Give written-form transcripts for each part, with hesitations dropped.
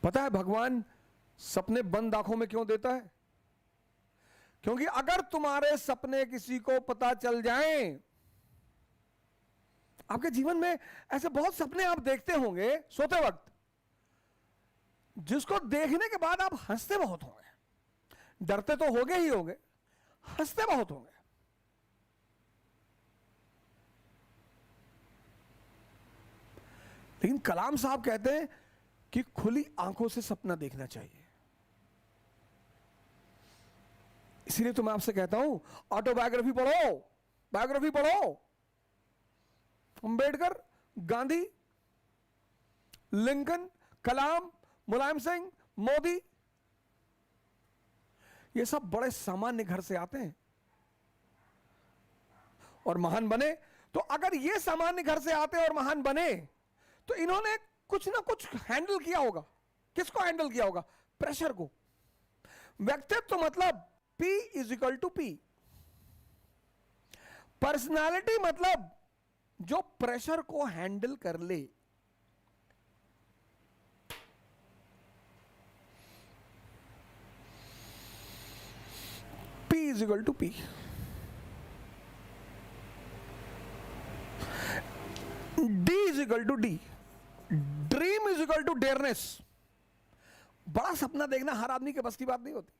पता है भगवान सपने बंद आंखों में क्यों देता है? क्योंकि अगर तुम्हारे सपने किसी को पता चल जाएं, आपके जीवन में ऐसे बहुत सपने आप देखते होंगे सोते वक्त, जिसको देखने के बाद आप हंसते बहुत होंगे, डरते तो होंगे ही होंगे, हंसते बहुत होंगे। लेकिन कलाम साहब कहते हैं कि खुली आंखों से सपना देखना चाहिए। इसीलिए तो मैं आपसे कहता हूं, ऑटोबायोग्राफी पढ़ो, बायोग्राफी पढ़ो। अंबेडकर, गांधी, लिंकन, कलाम, मुलायम सिंह, मोदी, ये सब बड़े सामान्य घर से आते हैं और महान बने। तो अगर ये सामान्य घर से आते और महान बने, तो इन्होंने कुछ ना कुछ हैंडल किया होगा। किसको हैंडल किया होगा? प्रेशर को। व्यक्तित्व तो मतलब P is equal to P। Personality मतलब जो प्रेशर को हैंडल कर ले। P is equal to P। D is equal to D। Dream is equal to dareness. बड़ा सपना देखना हर आदमी के बस की बात नहीं होती,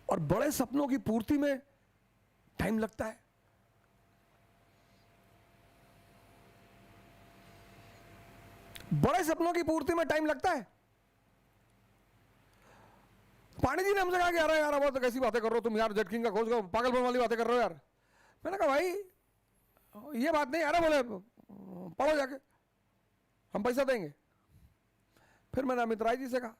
और बड़े सपनों की पूर्ति में टाइम लगता है। बड़े सपनों की पूर्ति में टाइम लगता है। पानी जी ने हमसे कहा कि यार यार बहुत कैसी बातें कर रहे हो तुम यार, जेट किंग का खोज करो, पागलपन वाली बातें कर रहे हो यार। मैंने कहा भाई ये बात नहीं यार, बोले पढ़ो जाके, हम पैसा देंगे। फिर मैंने अमित राय जी से कहा,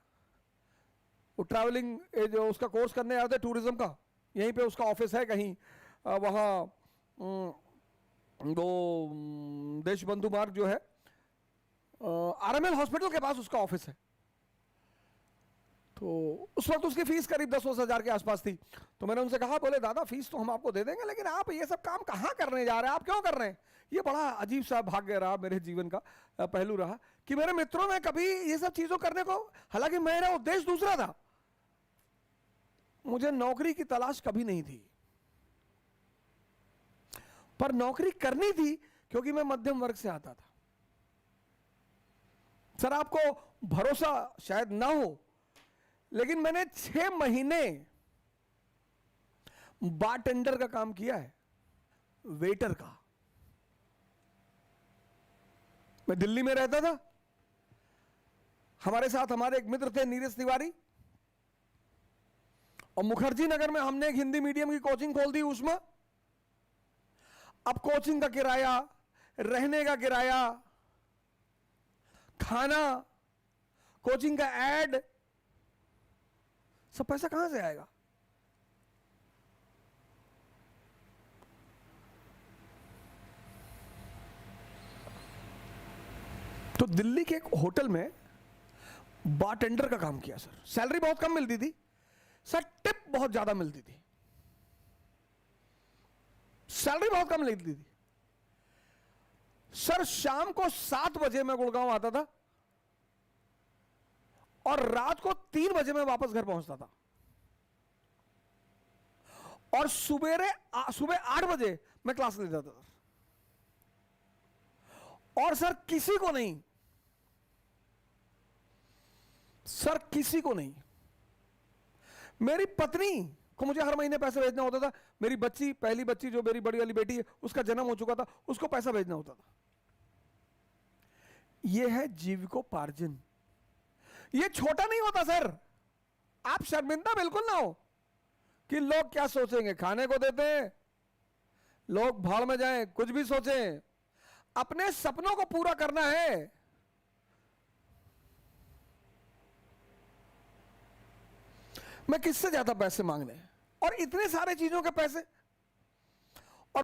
वो ट्रैवलिंग जो उसका कोर्स करने आए थे टूरिज्म का, यहीं पे उसका ऑफिस है कहीं वहाँ वो देशबंधु मार्ग जो है RML हॉस्पिटल के पास उसका ऑफिस है। तो उस वक्त उसकी फीस करीब 10-20 हज़ार के आसपास थी। तो मैंने उनसे कहा, बोले दादा फीस तो हम आपको दे देंगे, लेकिन आप ये सब काम कहाँ करने जा रहे हैं, आप क्यों कर रहे हैं? ये बड़ा अजीब सा भाग्य रहा मेरे जीवन का, पहलू रहा कि मेरे मित्रों ने कभी ये सब चीज़ों करने को, हालांकि मेरा उद्देश्य दूसरा था, मुझे नौकरी की तलाश कभी नहीं थी, पर नौकरी करनी थी क्योंकि मैं मध्यम वर्ग से आता था। सर आपको भरोसा शायद ना हो, लेकिन मैंने 6 महीने बारटेंडर का काम किया है, वेटर का। मैं दिल्ली में रहता था, हमारे साथ हमारे एक मित्र थे नीरज तिवारी, और मुखर्जी नगर में हमने एक हिंदी मीडियम की कोचिंग खोल दी उसमें। अब कोचिंग का किराया, रहने का किराया, खाना, कोचिंग का एड, सब पैसा कहां से आएगा? तो दिल्ली के एक होटल में बारटेंडर का काम किया सर। सैलरी बहुत कम मिलती थी सर, टिप बहुत ज्यादा मिलती थी। सैलरी बहुत कम मिलती थी सर। शाम को 7 बजे मैं गुड़गांव आता था और रात को 3 बजे मैं वापस घर पहुंचता था, और सुबह 8 बजे मैं क्लास ले जाता था। और सर किसी को नहीं, सर किसी को नहीं, मेरी पत्नी को मुझे हर महीने पैसे भेजना होता था। मेरी बच्ची, पहली बच्ची जो मेरी बड़ी वाली बेटी है, उसका जन्म हो चुका था, उसको पैसा भेजना होता था। यह है जीविकोपार्जन। यह छोटा नहीं होता सर। आप शर्मिंदा बिल्कुल ना हो कि लोग क्या सोचेंगे, खाने को देते हैं, लोग भाड़ में जाएं, कुछ भी सोचें। अपने सपनों को पूरा करना है। मैं किससे ज्यादा पैसे मांगने हैं? और इतने सारे चीजों के पैसे